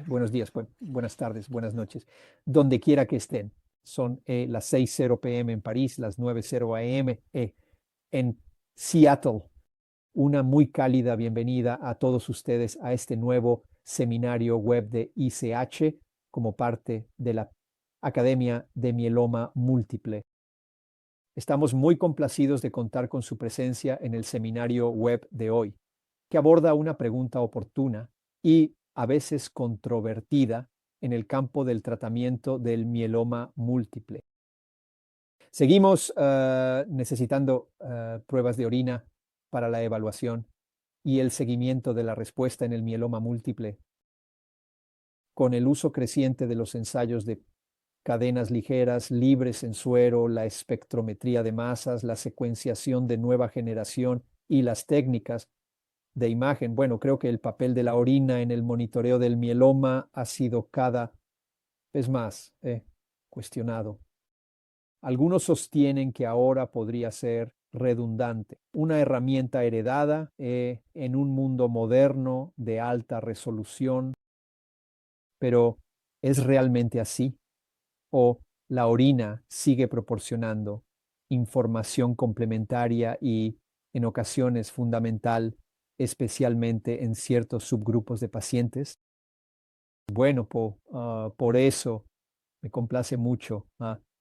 Buenos días, buenas tardes, buenas noches, donde quiera que estén. Son las 6:00 p.m. en París, las 9:00 a.m. En Seattle. Una muy cálida bienvenida a todos ustedes a este nuevo seminario web de ICH como parte de la Academia de Mieloma Múltiple. Estamos muy complacidos de contar con su presencia en el seminario web de hoy, que aborda una pregunta oportuna y a veces controvertida en el campo del tratamiento del mieloma múltiple. Seguimos necesitando pruebas de orina para la evaluación y el seguimiento de la respuesta en el mieloma múltiple. Con el uso creciente de los ensayos de cadenas ligeras, libres en suero, la espectrometría de masas, la secuenciación de nueva generación y las técnicas de imagen. Bueno, creo que el papel de la orina en el monitoreo del mieloma ha sido cada vez más cuestionado. Algunos sostienen que ahora podría ser redundante, una herramienta heredada en un mundo moderno de alta resolución, pero ¿es realmente así? ¿O la orina sigue proporcionando información complementaria y en ocasiones fundamental, especialmente en ciertos subgrupos de pacientes? Bueno, por eso me complace mucho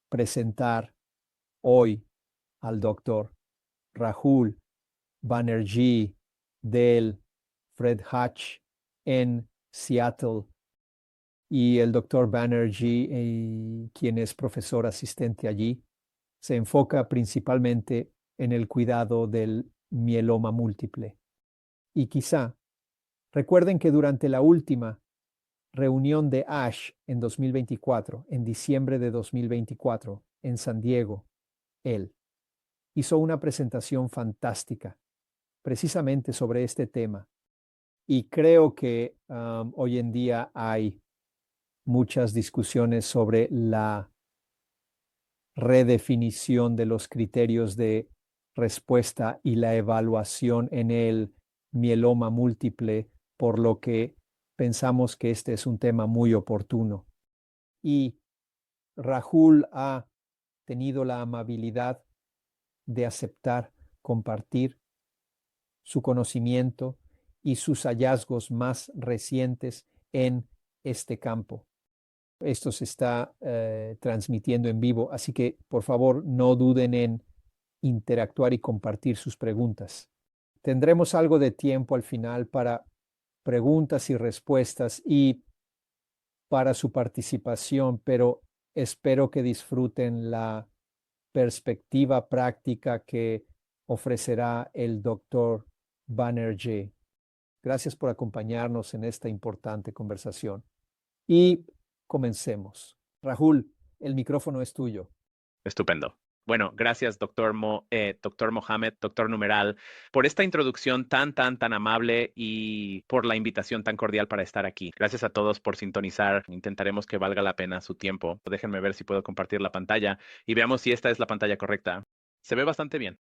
presentar hoy al doctor Rahul Banerjee del Fred Hutch en Seattle. Y el doctor Banerjee, quien es profesor asistente allí, se enfoca principalmente en el cuidado del mieloma múltiple. Y quizá recuerden que durante la última reunión de ASH en 2024, en diciembre de 2024, en San Diego, él hizo una presentación fantástica precisamente sobre este tema. Y creo que hoy en día hay muchas discusiones sobre la redefinición de los criterios de respuesta y la evaluación en el mieloma múltiple, por lo que pensamos que este es un tema muy oportuno. Y Rahul ha tenido la amabilidad de aceptar compartir su conocimiento y sus hallazgos más recientes en este campo. Esto se está transmitiendo en vivo, así que por favor no duden en interactuar y compartir sus preguntas. Tendremos algo de tiempo al final para preguntas y respuestas y para su participación, pero espero que disfruten la perspectiva práctica que ofrecerá el doctor Banerjee. Gracias por acompañarnos en esta importante conversación. Y comencemos. Rahul, el micrófono es tuyo. Estupendo. Bueno, gracias, doctor Mohamed, doctor Numeral, por esta introducción tan amable y por la invitación tan cordial para estar aquí. Gracias a todos por sintonizar. Intentaremos que valga la pena su tiempo. Déjenme ver si puedo compartir la pantalla y veamos si esta es la pantalla correcta. Se ve bastante bien.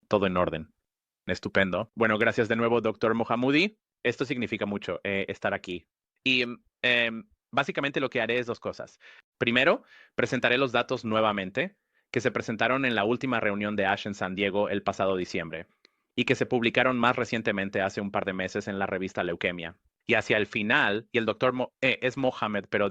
Todo en orden. Estupendo. Bueno, gracias de nuevo, doctor Mohamudi. Esto significa mucho, estar aquí. Y básicamente lo que haré es dos cosas. Primero, presentaré los datos nuevamente que se presentaron en la última reunión de ASH en San Diego el pasado diciembre y que se publicaron más recientemente hace un par de meses en la revista Leuquemia. Y hacia el final, y el doctor es Mohamed, pero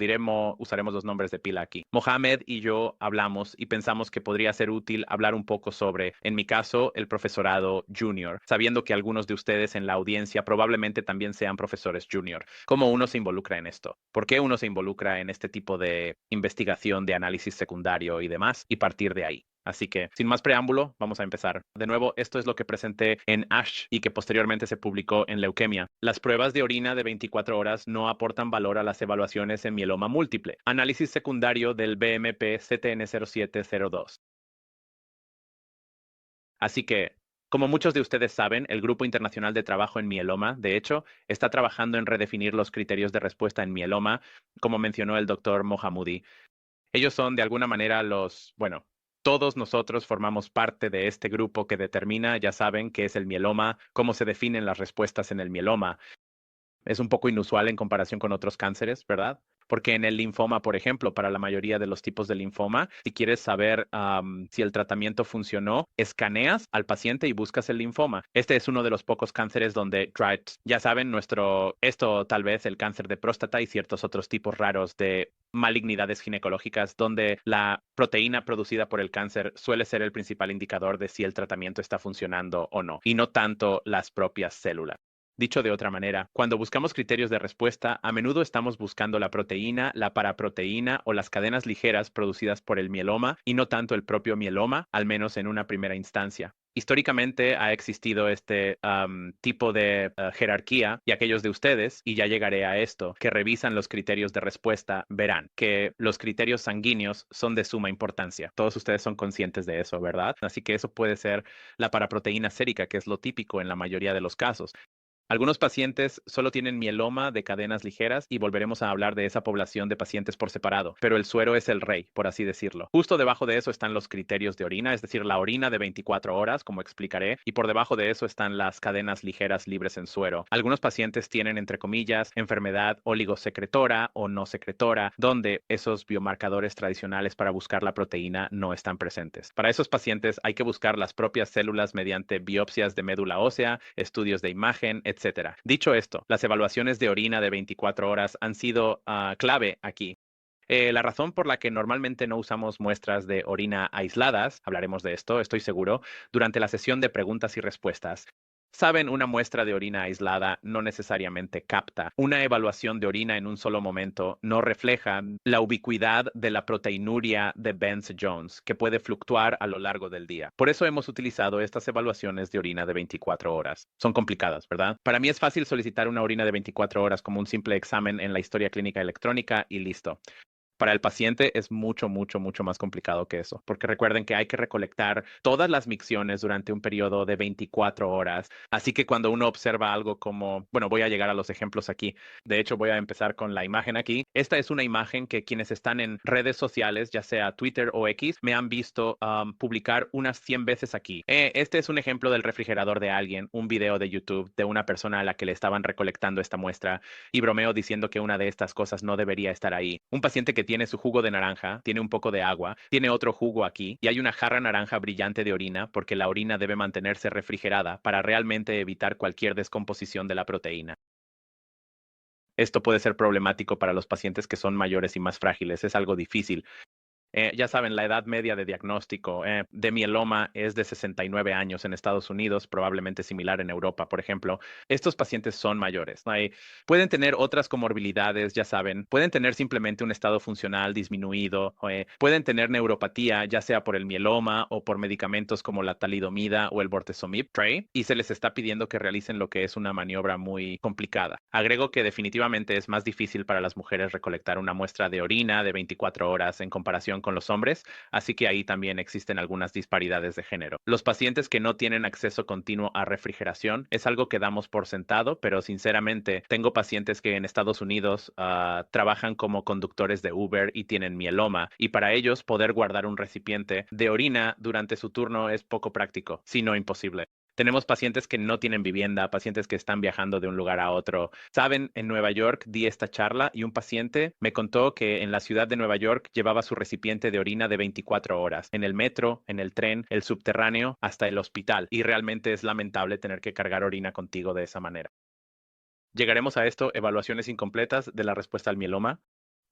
usaremos los nombres de pila aquí. Mohamed y yo hablamos y pensamos que podría ser útil hablar un poco sobre, en mi caso, el profesorado junior, sabiendo que algunos de ustedes en la audiencia probablemente también sean profesores junior. ¿Cómo uno se involucra en esto? ¿Por qué uno se involucra en este tipo de investigación, de análisis secundario y demás? Y partir de ahí. Así que, sin más preámbulo, vamos a empezar. De nuevo, esto es lo que presenté en ASH y que posteriormente se publicó en Leuquemia. Las pruebas de orina de 24 horas no aportan valor a las evaluaciones en mieloma múltiple. Análisis secundario del BMP CTN0702. Así que, como muchos de ustedes saben, el Grupo Internacional de Trabajo en Mieloma, de hecho, está trabajando en redefinir los criterios de respuesta en mieloma, como mencionó el doctor Mohamudi. Ellos son, de alguna manera, todos nosotros formamos parte de este grupo que determina, ya saben, qué es el mieloma, cómo se definen las respuestas en el mieloma. Es un poco inusual en comparación con otros cánceres, ¿verdad? Porque en el linfoma, por ejemplo, para la mayoría de los tipos de linfoma, si quieres saber si el tratamiento funcionó, escaneas al paciente y buscas el linfoma. Este es uno de los pocos cánceres donde, ya saben, esto tal vez el cáncer de próstata y ciertos otros tipos raros de malignidades ginecológicas, donde la proteína producida por el cáncer suele ser el principal indicador de si el tratamiento está funcionando o no, y no tanto las propias células. Dicho de otra manera, cuando buscamos criterios de respuesta, a menudo estamos buscando la proteína, la paraproteína o las cadenas ligeras producidas por el mieloma y no tanto el propio mieloma, al menos en una primera instancia. Históricamente ha existido este tipo de jerarquía y aquellos de ustedes, y ya llegaré a esto, que revisan los criterios de respuesta, verán que los criterios sanguíneos son de suma importancia. Todos ustedes son conscientes de eso, ¿verdad? Así que eso puede ser la paraproteína sérica, que es lo típico en la mayoría de los casos. Algunos pacientes solo tienen mieloma de cadenas ligeras y volveremos a hablar de esa población de pacientes por separado, pero el suero es el rey, por así decirlo. Justo debajo de eso están los criterios de orina, es decir, la orina de 24 horas, como explicaré, y por debajo de eso están las cadenas ligeras libres en suero. Algunos pacientes tienen, entre comillas, enfermedad oligosecretora o no secretora, donde esos biomarcadores tradicionales para buscar la proteína no están presentes. Para esos pacientes hay que buscar las propias células mediante biopsias de médula ósea, estudios de imagen, etcétera. Dicho esto, las evaluaciones de orina de 24 horas han sido clave aquí. La razón por la que normalmente no usamos muestras de orina aisladas, hablaremos de esto, estoy seguro, durante la sesión de preguntas y respuestas. Saben, una muestra de orina aislada no necesariamente capta. Una evaluación de orina en un solo momento no refleja la ubicuidad de la proteinuria de Benz-Jones, que puede fluctuar a lo largo del día. Por eso hemos utilizado estas evaluaciones de orina de 24 horas. Son complicadas, ¿verdad? Para mí es fácil solicitar una orina de 24 horas como un simple examen en la historia clínica electrónica y listo. Para el paciente es mucho, mucho, mucho más complicado que eso, porque recuerden que hay que recolectar todas las micciones durante un periodo de 24 horas. Así que cuando uno observa algo como, bueno, voy a llegar a los ejemplos aquí. De hecho, voy a empezar con la imagen aquí. Esta es una imagen que quienes están en redes sociales, ya sea Twitter o X, me han visto publicar unas 100 veces aquí. Este es un ejemplo del refrigerador de alguien, un video de YouTube de una persona a la que le estaban recolectando esta muestra y bromeo diciendo que una de estas cosas no debería estar ahí. Un paciente que tiene su jugo de naranja, tiene un poco de agua, tiene otro jugo aquí y hay una jarra naranja brillante de orina porque la orina debe mantenerse refrigerada para realmente evitar cualquier descomposición de la proteína. Esto puede ser problemático para los pacientes que son mayores y más frágiles, es algo difícil. Ya saben, la edad media de diagnóstico de mieloma es de 69 años en Estados Unidos, probablemente similar en Europa, por ejemplo. Estos pacientes son mayores. Pueden tener otras comorbilidades, ya saben, pueden tener simplemente un estado funcional disminuido, pueden tener neuropatía, ya sea por el mieloma o por medicamentos como la talidomida o el bortezomib, y se les está pidiendo que realicen lo que es una maniobra muy complicada. Agrego que definitivamente es más difícil para las mujeres recolectar una muestra de orina de 24 horas en comparación con los hombres, así que ahí también existen algunas disparidades de género. Los pacientes que no tienen acceso continuo a refrigeración es algo que damos por sentado, pero sinceramente tengo pacientes que en Estados Unidos trabajan como conductores de Uber y tienen mieloma, y para ellos poder guardar un recipiente de orina durante su turno es poco práctico, si no imposible. Tenemos pacientes que no tienen vivienda, pacientes que están viajando de un lugar a otro. Saben, en Nueva York di esta charla y un paciente me contó que en la ciudad de Nueva York llevaba su recipiente de orina de 24 horas, en el metro, en el tren, el subterráneo, hasta el hospital. Y realmente es lamentable tener que cargar orina contigo de esa manera. Llegaremos a esto, evaluaciones incompletas de la respuesta al mieloma.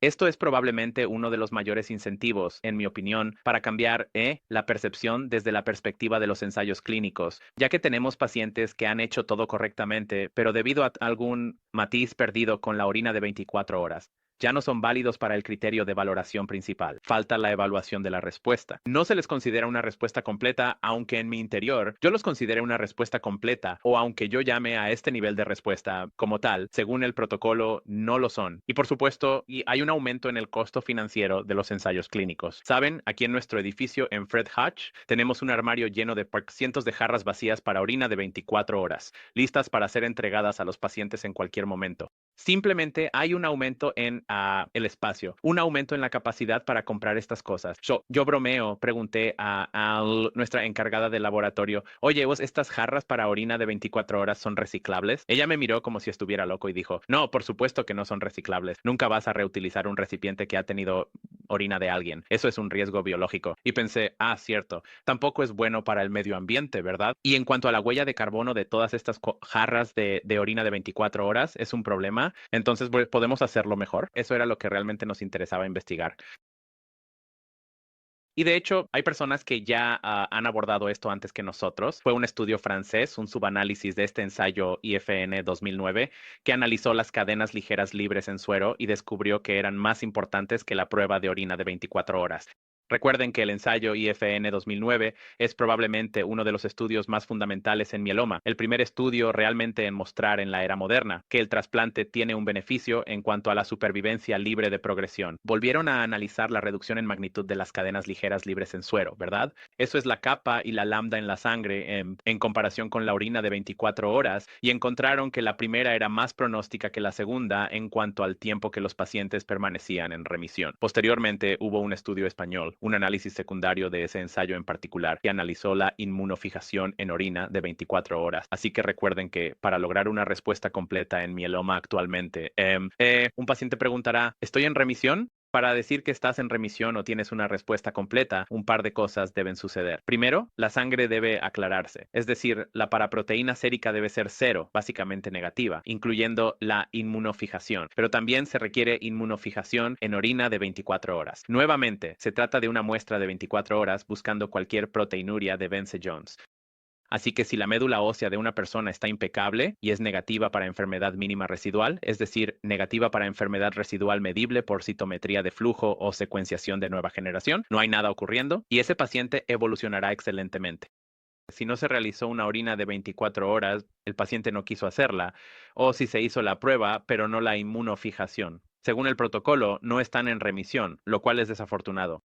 Esto es probablemente uno de los mayores incentivos, en mi opinión, para cambiar la percepción desde la perspectiva de los ensayos clínicos, ya que tenemos pacientes que han hecho todo correctamente, pero debido a algún matiz perdido con la orina de 24 horas, ya no son válidos para el criterio de valoración principal. Falta la evaluación de la respuesta. No se les considera una respuesta completa, aunque en mi interior yo los considere una respuesta completa, o aunque yo llame a este nivel de respuesta como tal, según el protocolo, no lo son. Y por supuesto, hay un aumento en el costo financiero de los ensayos clínicos. Saben, aquí en nuestro edificio en Fred Hutch tenemos un armario lleno de cientos de jarras vacías para orina de 24 horas, listas para ser entregadas a los pacientes en cualquier momento. Simplemente hay un aumento en a el espacio, un aumento en la capacidad para comprar estas cosas. Yo bromeo, pregunté a nuestra encargada del laboratorio, oye, ¿vos estas jarras para orina de 24 horas son reciclables? Ella me miró como si estuviera loco y dijo, no, por supuesto que no son reciclables. Nunca vas a reutilizar un recipiente que ha tenido orina de alguien. Eso es un riesgo biológico. Y pensé, cierto, tampoco es bueno para el medio ambiente, ¿verdad? Y en cuanto a la huella de carbono de todas estas jarras de orina de 24 horas, es un problema. Entonces, ¿podemos hacerlo mejor? Eso era lo que realmente nos interesaba investigar. Y de hecho, hay personas que ya han abordado esto antes que nosotros. Fue un estudio francés, un subanálisis de este ensayo IFN 2009, que analizó las cadenas ligeras libres en suero y descubrió que eran más importantes que la prueba de orina de 24 horas. Recuerden que el ensayo IFN 2009 es probablemente uno de los estudios más fundamentales en mieloma, el primer estudio realmente en mostrar en la era moderna que el trasplante tiene un beneficio en cuanto a la supervivencia libre de progresión. Volvieron a analizar la reducción en magnitud de las cadenas ligeras libres en suero, ¿verdad? Eso es la capa y la lambda en la sangre en comparación con la orina de 24 horas y encontraron que la primera era más pronóstica que la segunda en cuanto al tiempo que los pacientes permanecían en remisión. Posteriormente hubo un estudio español, un análisis secundario de ese ensayo en particular, que analizó la inmunofijación en orina de 24 horas. Así que recuerden que para lograr una respuesta completa en mieloma actualmente, un paciente preguntará, ¿estoy en remisión? Para decir que estás en remisión o tienes una respuesta completa, un par de cosas deben suceder. Primero, la sangre debe aclararse, es decir, la paraproteína sérica debe ser cero, básicamente negativa, incluyendo la inmunofijación, pero también se requiere inmunofijación en orina de 24 horas. Nuevamente, se trata de una muestra de 24 horas buscando cualquier proteinuria de Vence-Jones. Así que si la médula ósea de una persona está impecable y es negativa para enfermedad mínima residual, es decir, negativa para enfermedad residual medible por citometría de flujo o secuenciación de nueva generación, no hay nada ocurriendo y ese paciente evolucionará excelentemente. Si no se realizó una orina de 24 horas, el paciente no quiso hacerla, o si se hizo la prueba, pero no la inmunofijación. Según el protocolo, no están en remisión, lo cual es desafortunado.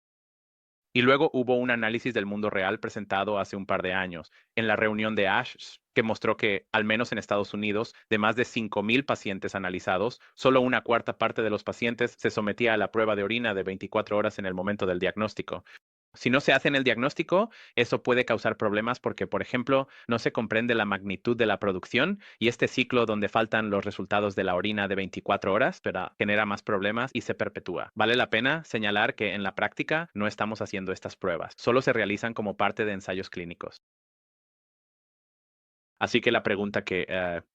Y luego hubo un análisis del mundo real presentado hace un par de años en la reunión de ASH que mostró que, al menos en Estados Unidos, de más de 5,000 pacientes analizados, solo una cuarta parte de los pacientes se sometía a la prueba de orina de 24 horas en el momento del diagnóstico. Si no se hace en el diagnóstico, eso puede causar problemas porque, por ejemplo, no se comprende la magnitud de la producción y este ciclo donde faltan los resultados de la orina de 24 horas, pero genera más problemas y se perpetúa. Vale la pena señalar que en la práctica no estamos haciendo estas pruebas, solo se realizan como parte de ensayos clínicos. Así que la pregunta que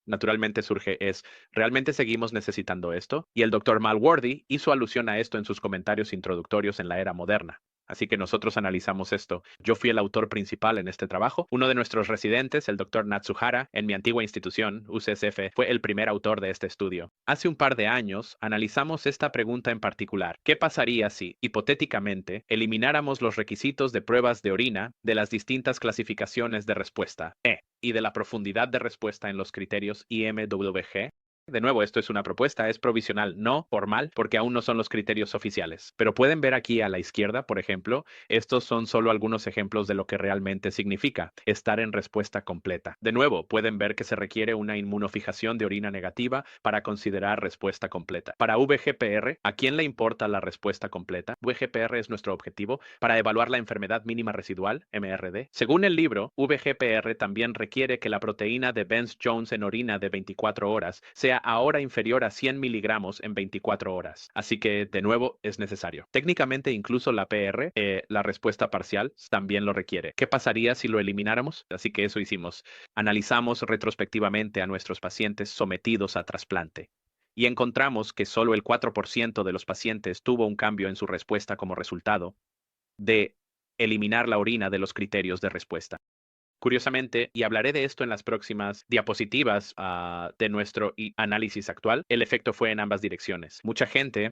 naturalmente surge es, ¿realmente seguimos necesitando esto? Y el doctor Malworthy hizo alusión a esto en sus comentarios introductorios en la era moderna. Así que nosotros analizamos esto. Yo fui el autor principal en este trabajo. Uno de nuestros residentes, el doctor Natsuhara, en mi antigua institución, UCSF, fue el primer autor de este estudio. Hace un par de años analizamos esta pregunta en particular. ¿Qué pasaría si, hipotéticamente, elimináramos los requisitos de pruebas de orina de las distintas clasificaciones de respuesta y de la profundidad de respuesta en los criterios IMWG? De nuevo, esto es una propuesta, es provisional, no formal, porque aún no son los criterios oficiales. Pero pueden ver aquí a la izquierda, por ejemplo, estos son solo algunos ejemplos de lo que realmente significa estar en respuesta completa. De nuevo, pueden ver que se requiere una inmunofijación de orina negativa para considerar respuesta completa. Para VGPR, ¿a quién le importa la respuesta completa? VGPR es nuestro objetivo para evaluar la enfermedad mínima residual, MRD. Según el libro, VGPR también requiere que la proteína de Vence-Jones en orina de 24 horas sea ahora inferior a 100 miligramos en 24 horas. Así que, de nuevo, es necesario. Técnicamente, incluso la PR, la respuesta parcial, también lo requiere. ¿Qué pasaría si lo elimináramos? Así que eso hicimos. Analizamos retrospectivamente a nuestros pacientes sometidos a trasplante y encontramos que solo el 4% de los pacientes tuvo un cambio en su respuesta como resultado de eliminar la orina de los criterios de respuesta. Curiosamente, y hablaré de esto en las próximas diapositivas de nuestro análisis actual, el efecto fue en ambas direcciones. Mucha gente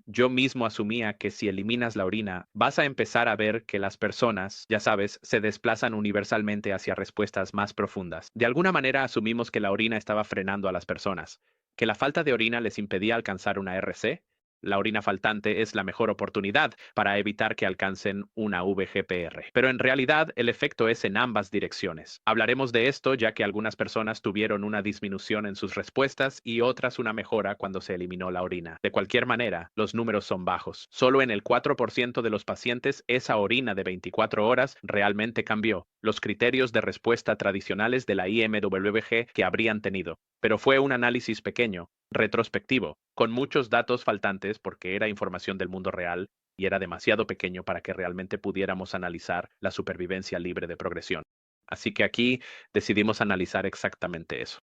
yo mismo asumía que si eliminas la orina, vas a empezar a ver que las personas, ya sabes, se desplazan universalmente hacia respuestas más profundas. De alguna manera asumimos que la orina estaba frenando a las personas, que la falta de orina les impedía alcanzar una RC, la orina faltante es la mejor oportunidad para evitar que alcancen una VGPR. Pero en realidad el efecto es en ambas direcciones. Hablaremos de esto ya que algunas personas tuvieron una disminución en sus respuestas y otras una mejora cuando se eliminó la orina. De cualquier manera, los números son bajos. Solo en el 4% de los pacientes esa orina de 24 horas realmente cambió los criterios de respuesta tradicionales de la IMWG que habrían tenido. Pero fue un análisis pequeño, retrospectivo, con muchos datos faltantes porque era información del mundo real y era demasiado pequeño para que realmente pudiéramos analizar la supervivencia libre de progresión. Así que aquí decidimos analizar exactamente eso.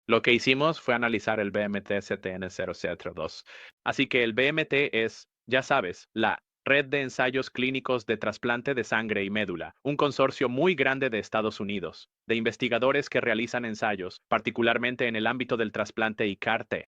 Lo que hicimos fue analizar el BMT-CTN0002. Así que el BMT es, ya sabes, la Red de Ensayos Clínicos de Trasplante de Sangre y Médula, un consorcio muy grande de Estados Unidos, de investigadores que realizan ensayos, particularmente en el ámbito del trasplante y CAR-T.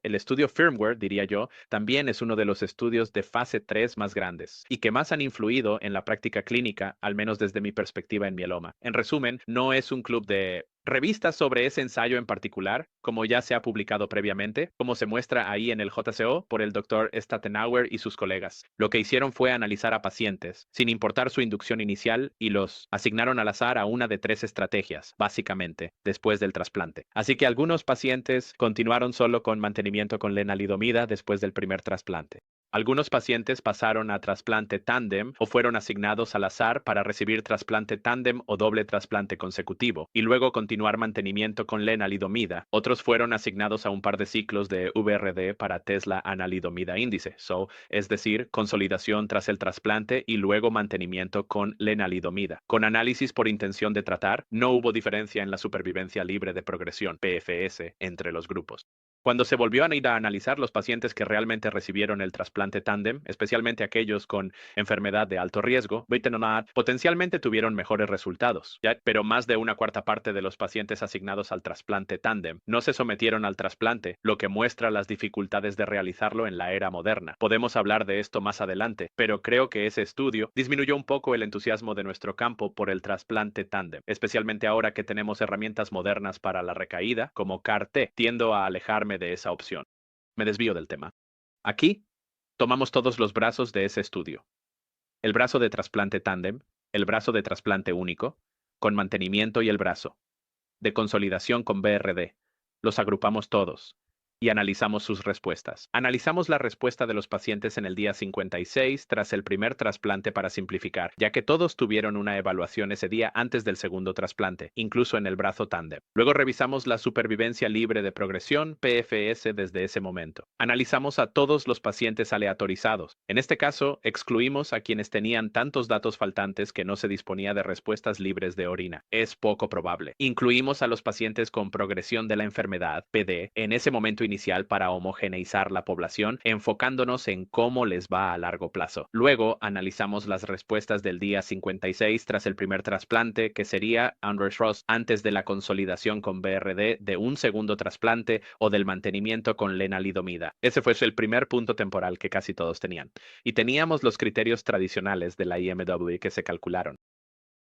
El estudio firmware, diría yo, también es uno de los estudios de fase 3 más grandes y que más han influido en la práctica clínica, al menos desde mi perspectiva en mieloma. En resumen, no es un club de revistas sobre ese ensayo en particular, como ya se ha publicado previamente, como se muestra ahí en el JCO por el Dr. Statenauer y sus colegas. Lo que hicieron fue analizar a pacientes, sin importar su inducción inicial, y los asignaron al azar a una de 3 estrategias, básicamente, después del trasplante. Así que algunos pacientes continuaron solo con mantenimiento con lenalidomida después del primer trasplante. Algunos pacientes pasaron a trasplante tándem o fueron asignados al azar para recibir trasplante tándem o doble trasplante consecutivo y luego continuar mantenimiento con lenalidomida. Otros fueron asignados a un par de ciclos de VRD para Tesla analidomida índice, es decir, consolidación tras el trasplante y luego mantenimiento con lenalidomida. Con análisis por intención de tratar, no hubo diferencia en la supervivencia libre de progresión, PFS, entre los grupos. Cuando se volvió a ir a analizar los pacientes que realmente recibieron el trasplante tándem, especialmente aquellos con enfermedad de alto riesgo, potencialmente tuvieron mejores resultados, ¿ya? Pero más de una cuarta parte de los pacientes asignados al trasplante tándem no se sometieron al trasplante, lo que muestra las dificultades de realizarlo en la era moderna. Podemos hablar de esto más adelante, pero creo que ese estudio disminuyó un poco el entusiasmo de nuestro campo por el trasplante tándem, especialmente ahora que tenemos herramientas modernas para la recaída, como CAR-T. Tiendo a alejarme de esa opción. Me desvío del tema. Aquí tomamos todos los brazos de ese estudio. El brazo de trasplante tándem, el brazo de trasplante único, con mantenimiento y el brazo de consolidación con BRD. Los agrupamos todos y analizamos sus respuestas. Analizamos la respuesta de los pacientes en el día 56 tras el primer trasplante para simplificar, ya que todos tuvieron una evaluación ese día antes del segundo trasplante, incluso en el brazo tándem. Luego revisamos la supervivencia libre de progresión, PFS, desde ese momento. Analizamos a todos los pacientes aleatorizados. En este caso, excluimos a quienes tenían tantos datos faltantes que no se disponía de respuestas libres de orina. Es poco probable. Incluimos a los pacientes con progresión de la enfermedad, PD, en ese momento inicial para homogeneizar la población, enfocándonos en cómo les va a largo plazo. Luego analizamos las respuestas del día 56 tras el primer trasplante, que sería Anders Ross, antes de la consolidación con BRD de un segundo trasplante o del mantenimiento con lenalidomida. Ese fue el primer punto temporal que casi todos tenían. Y teníamos los criterios tradicionales de la IMW que se calcularon.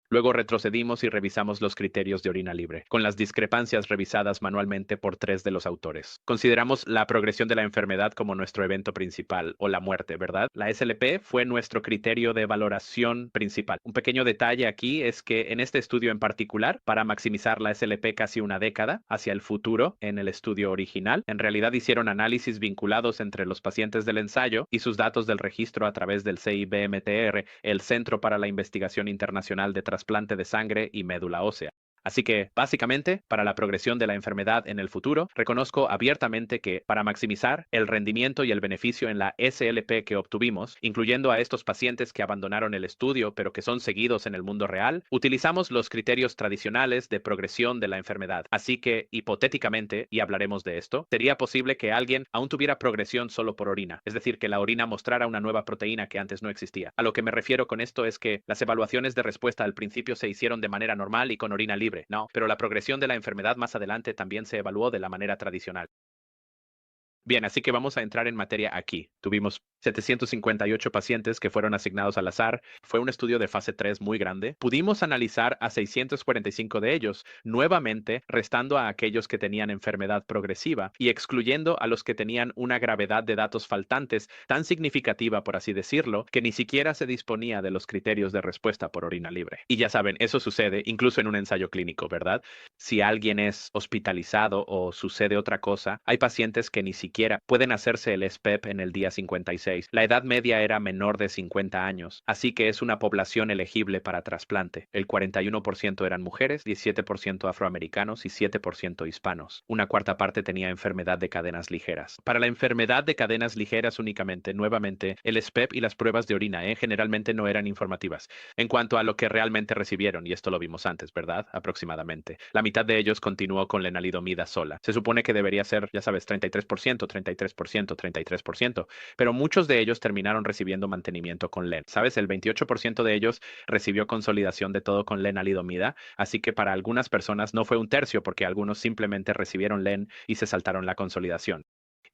Luego retrocedimos y revisamos los criterios de orina libre, con las discrepancias revisadas manualmente por 3 de los autores. Consideramos la progresión de la enfermedad como nuestro evento principal, o la muerte, ¿verdad? La SLP fue nuestro criterio de valoración principal. Un pequeño detalle aquí es que en este estudio en particular, para maximizar la SLP casi una década hacia el futuro en el estudio original, en realidad hicieron análisis vinculados entre los pacientes del ensayo y sus datos del registro a través del CIBMTR, el Centro para la Investigación Internacional de Trasplante de Sangre y Médula Ósea. Así que, básicamente, para la progresión de la enfermedad en el futuro, reconozco abiertamente que, para maximizar el rendimiento y el beneficio en la SLP que obtuvimos, incluyendo a estos pacientes que abandonaron el estudio pero que son seguidos en el mundo real, utilizamos los criterios tradicionales de progresión de la enfermedad. Así que, hipotéticamente, y hablaremos de esto, sería posible que alguien aún tuviera progresión solo por orina, es decir, que la orina mostrara una nueva proteína que antes no existía. A lo que me refiero con esto es que las evaluaciones de respuesta al principio se hicieron de manera normal y con orina libre. No, pero la progresión de la enfermedad más adelante también se evaluó de la manera tradicional. Bien, así que vamos a entrar en materia aquí. Tuvimos 758 pacientes que fueron asignados al azar. Fue un estudio de fase 3 muy grande. Pudimos analizar a 645 de ellos, nuevamente restando a aquellos que tenían enfermedad progresiva y excluyendo a los que tenían una gravedad de datos faltantes tan significativa, por así decirlo, que ni siquiera se disponía de los criterios de respuesta por orina libre. Y ya saben, eso sucede incluso en un ensayo clínico, ¿verdad? Si alguien es hospitalizado o sucede otra cosa, hay pacientes que ni siquiera pueden hacerse el SPEP en el día 56. La edad media era menor de 50 años, así que es una población elegible para trasplante. El 41% eran mujeres, 17% afroamericanos y 7% hispanos. Una cuarta parte tenía enfermedad de cadenas ligeras. Para la enfermedad de cadenas ligeras únicamente, nuevamente, el SPEP y las pruebas de orina generalmente no eran informativas en cuanto a lo que realmente recibieron, y esto lo vimos antes, ¿verdad? Aproximadamente. La mitad de ellos continuó con lenalidomida sola. Se supone que debería ser, ya sabes, 33%, 33%, 33%, pero muchos de ellos terminaron recibiendo mantenimiento con len. ¿Sabes? El 28% de ellos recibió consolidación de todo con lenalidomida, así que para algunas personas no fue un tercio porque algunos simplemente recibieron len y se saltaron la consolidación.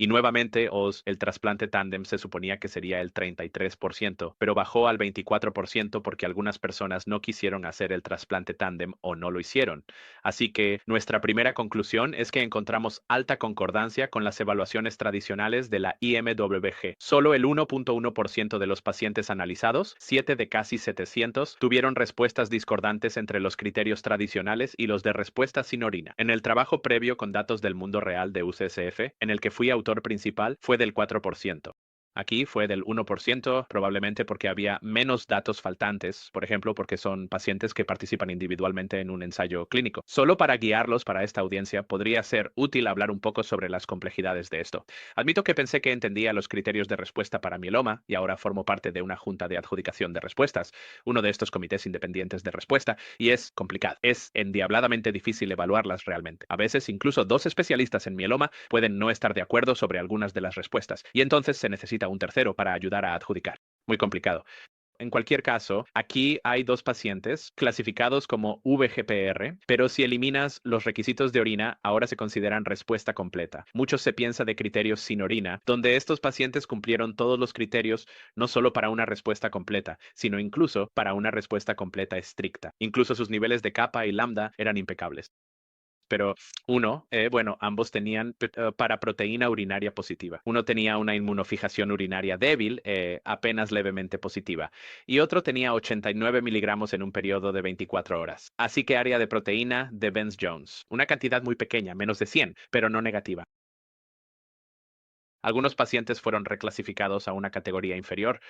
Y nuevamente, el trasplante tándem se suponía que sería el 33%, pero bajó al 24% porque algunas personas no quisieron hacer el trasplante tándem o no lo hicieron. Así que nuestra primera conclusión es que encontramos alta concordancia con las evaluaciones tradicionales de la IMWG. Solo el 1.1% de los pacientes analizados, 7 de casi 700, tuvieron respuestas discordantes entre los criterios tradicionales y los de respuesta sin orina. En el trabajo previo con datos del mundo real de UCSF, en el que fui autor principal, fue del 4%. Aquí fue del 1%, probablemente porque había menos datos faltantes, por ejemplo, porque son pacientes que participan individualmente en un ensayo clínico. Solo para guiarlos para esta audiencia, podría ser útil hablar un poco sobre las complejidades de esto. Admito que pensé que entendía los criterios de respuesta para mieloma y ahora formo parte de una junta de adjudicación de respuestas, uno de estos comités independientes de respuesta, y es complicado. Es endiabladamente difícil evaluarlas realmente. A veces, incluso dos especialistas en mieloma pueden no estar de acuerdo sobre algunas de las respuestas, y entonces se necesita un tercero para ayudar a adjudicar. Muy complicado. En cualquier caso, aquí hay dos pacientes clasificados como VGPR, pero si eliminas los requisitos de orina, ahora se consideran respuesta completa. Mucho se piensa de criterios sin orina, donde estos pacientes cumplieron todos los criterios no solo para una respuesta completa, sino incluso para una respuesta completa estricta. Incluso sus niveles de kappa y lambda eran impecables. Pero ambos tenían paraproteína urinaria positiva. Uno tenía una inmunofijación urinaria débil, apenas levemente positiva, y otro tenía 89 miligramos en un periodo de 24 horas. Así que área de proteína de Benz-Jones, una cantidad muy pequeña, menos de 100, pero no negativa. Algunos pacientes fueron reclasificados a una categoría inferior.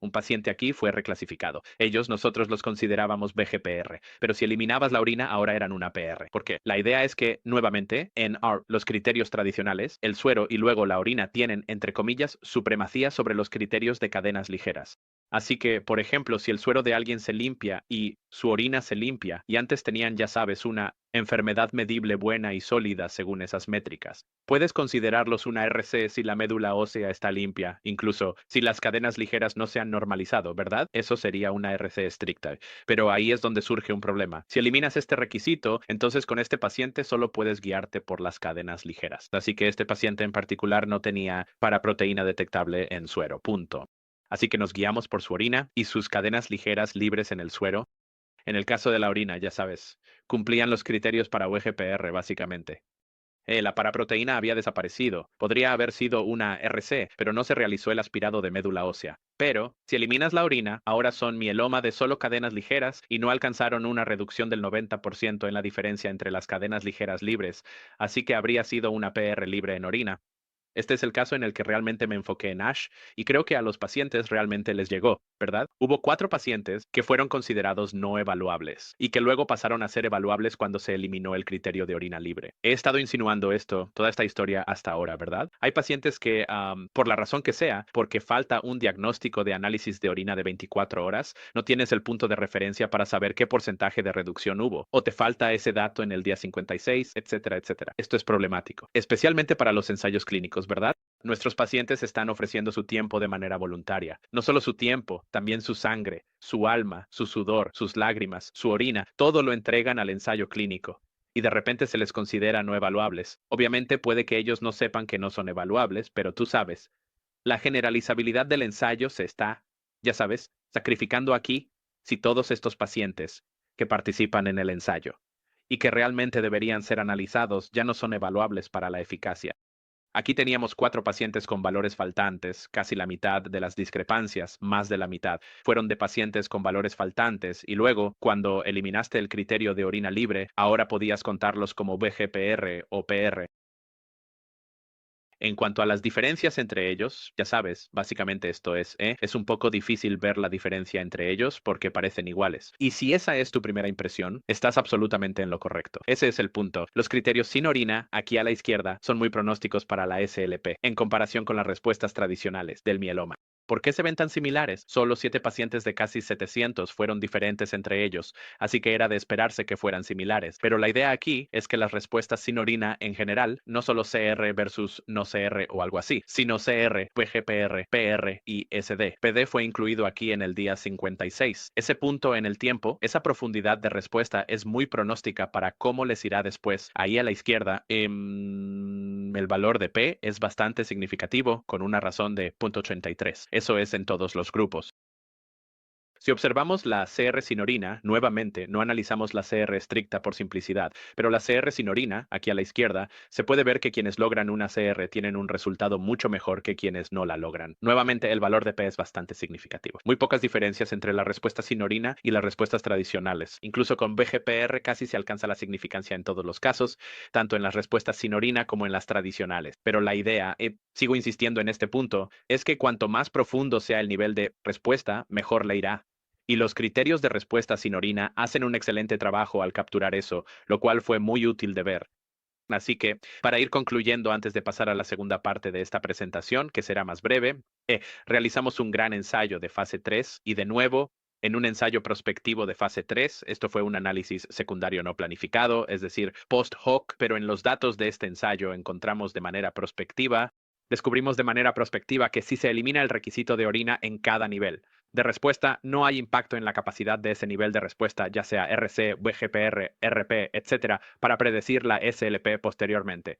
Un paciente aquí fue reclasificado. Nosotros los considerábamos VGPR, pero si eliminabas la orina, ahora eran una PR. ¿Por qué? La idea es que, nuevamente, en los criterios tradicionales, el suero y luego la orina tienen, entre comillas, supremacía sobre los criterios de cadenas ligeras. Así que, por ejemplo, si el suero de alguien se limpia y su orina se limpia, y antes tenían, ya sabes, una enfermedad medible buena y sólida según esas métricas, puedes considerarlos una RC si la médula ósea está limpia, incluso si las cadenas ligeras no se han normalizado, ¿verdad? Eso sería una RC estricta. Pero ahí es donde surge un problema. Si eliminas este requisito, entonces con este paciente solo puedes guiarte por las cadenas ligeras. Así que este paciente en particular no tenía paraproteína detectable en suero, punto. Así que nos guiamos por su orina y sus cadenas ligeras libres en el suero. En el caso de la orina, ya sabes, cumplían los criterios para UGPR, básicamente. La paraproteína había desaparecido. Podría haber sido una RC, pero no se realizó el aspirado de médula ósea. Pero, si eliminas la orina, ahora son mieloma de solo cadenas ligeras y no alcanzaron una reducción del 90% en la diferencia entre las cadenas ligeras libres, así que habría sido una PR libre en orina. Este es el caso en el que realmente me enfoqué en ASH y creo que a los pacientes realmente les llegó, ¿verdad? Hubo 4 pacientes que fueron considerados no evaluables y que luego pasaron a ser evaluables cuando se eliminó el criterio de orina libre. He estado insinuando toda esta historia hasta ahora, ¿verdad? Hay pacientes que, por la razón que sea, porque falta un diagnóstico de análisis de orina de 24 horas, no tienes el punto de referencia para saber qué porcentaje de reducción hubo, o te falta ese dato en el día 56, etcétera, etcétera. Esto es problemático, especialmente para los ensayos clínicos, ¿verdad? Nuestros pacientes están ofreciendo su tiempo de manera voluntaria. No solo su tiempo, también su sangre, su alma, su sudor, sus lágrimas, su orina, todo lo entregan al ensayo clínico. Y de repente se les considera no evaluables. Obviamente puede que ellos no sepan que no son evaluables, pero tú sabes. La generalizabilidad del ensayo se está, ya sabes, sacrificando aquí si todos estos pacientes que participan en el ensayo y que realmente deberían ser analizados ya no son evaluables para la eficacia. Aquí teníamos 4 pacientes con valores faltantes, casi la mitad de las discrepancias, más de la mitad, fueron de pacientes con valores faltantes y luego, cuando eliminaste el criterio de orina libre, ahora podías contarlos como VGPR o PR. En cuanto a las diferencias entre ellos, ya sabes, básicamente esto es un poco difícil ver la diferencia entre ellos porque parecen iguales. Y si esa es tu primera impresión, estás absolutamente en lo correcto. Ese es el punto. Los criterios sin orina, aquí a la izquierda, son muy pronósticos para la SLP, en comparación con las respuestas tradicionales del mieloma. ¿Por qué se ven tan similares? Solo 7 pacientes de casi 700 fueron diferentes entre ellos, así que era de esperarse que fueran similares. Pero la idea aquí es que las respuestas sin orina en general, no solo CR versus no CR o algo así, sino CR, PGPR, PR y SD. PD fue incluido aquí en el día 56. Ese punto en el tiempo, esa profundidad de respuesta es muy pronóstica para cómo les irá después. Ahí a la izquierda, el valor de P es bastante significativo con una razón de 0.83. Eso es en todos los grupos. Si observamos la CR sin orina, nuevamente no analizamos la CR estricta por simplicidad, pero la CR sin orina, aquí a la izquierda, se puede ver que quienes logran una CR tienen un resultado mucho mejor que quienes no la logran. Nuevamente, el valor de P es bastante significativo. Muy pocas diferencias entre las respuestas sin orina y las respuestas tradicionales. Incluso con VGPR casi se alcanza la significancia en todos los casos, tanto en las respuestas sin orina como en las tradicionales. Pero la idea, sigo insistiendo en este punto, es que cuanto más profundo sea el nivel de respuesta, mejor le irá. Y los criterios de respuesta sin orina hacen un excelente trabajo al capturar eso, lo cual fue muy útil de ver. Así que, para ir concluyendo antes de pasar a la segunda parte de esta presentación, que será más breve, realizamos un gran ensayo de fase 3 y de nuevo, en un ensayo prospectivo de fase 3, esto fue un análisis secundario no planificado, es decir, post hoc, pero en los datos de este ensayo encontramos de manera prospectiva, descubrimos de manera prospectiva que si se elimina el requisito de orina en cada nivel de respuesta, no hay impacto en la capacidad de ese nivel de respuesta, ya sea RC, VGPR, RP, etcétera, para predecir la SLP posteriormente.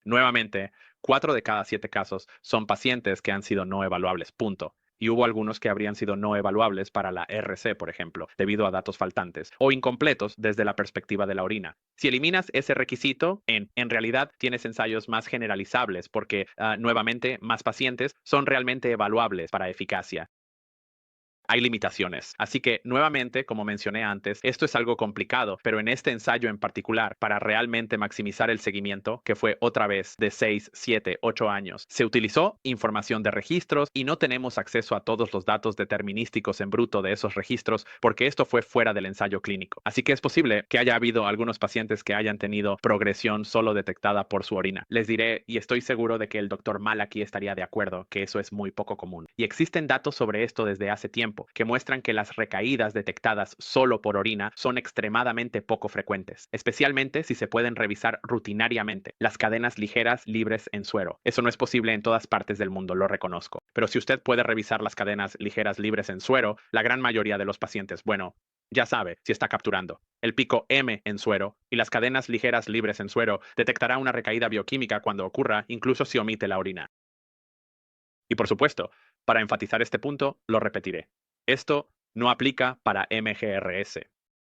Nuevamente, 4 de cada 7 casos son pacientes que han sido no evaluables, punto. Y hubo algunos que habrían sido no evaluables para la RC, por ejemplo, debido a datos faltantes o incompletos desde la perspectiva de la orina. Si eliminas ese requisito, en realidad tienes ensayos más generalizables porque, nuevamente, más pacientes son realmente evaluables para eficacia. Hay limitaciones. Así que, nuevamente, como mencioné antes, esto es algo complicado, pero en este ensayo en particular, para realmente maximizar el seguimiento, que fue otra vez de 6, 7, 8 años, se utilizó información de registros y no tenemos acceso a todos los datos determinísticos en bruto de esos registros porque esto fue fuera del ensayo clínico. Así que es posible que haya habido algunos pacientes que hayan tenido progresión solo detectada por su orina. Les diré, y estoy seguro de que el doctor Mal aquí estaría de acuerdo, que eso es muy poco común. Y existen datos sobre esto desde hace tiempo que muestran que las recaídas detectadas solo por orina son extremadamente poco frecuentes, especialmente si se pueden revisar rutinariamente las cadenas ligeras libres en suero. Eso no es posible en todas partes del mundo, lo reconozco. Pero si usted puede revisar las cadenas ligeras libres en suero, la gran mayoría de los pacientes, bueno, ya sabe si está capturando el pico M en suero y las cadenas ligeras libres en suero, detectará una recaída bioquímica cuando ocurra, incluso si omite la orina. Y por supuesto, para enfatizar este punto, lo repetiré. Esto no aplica para MGRS.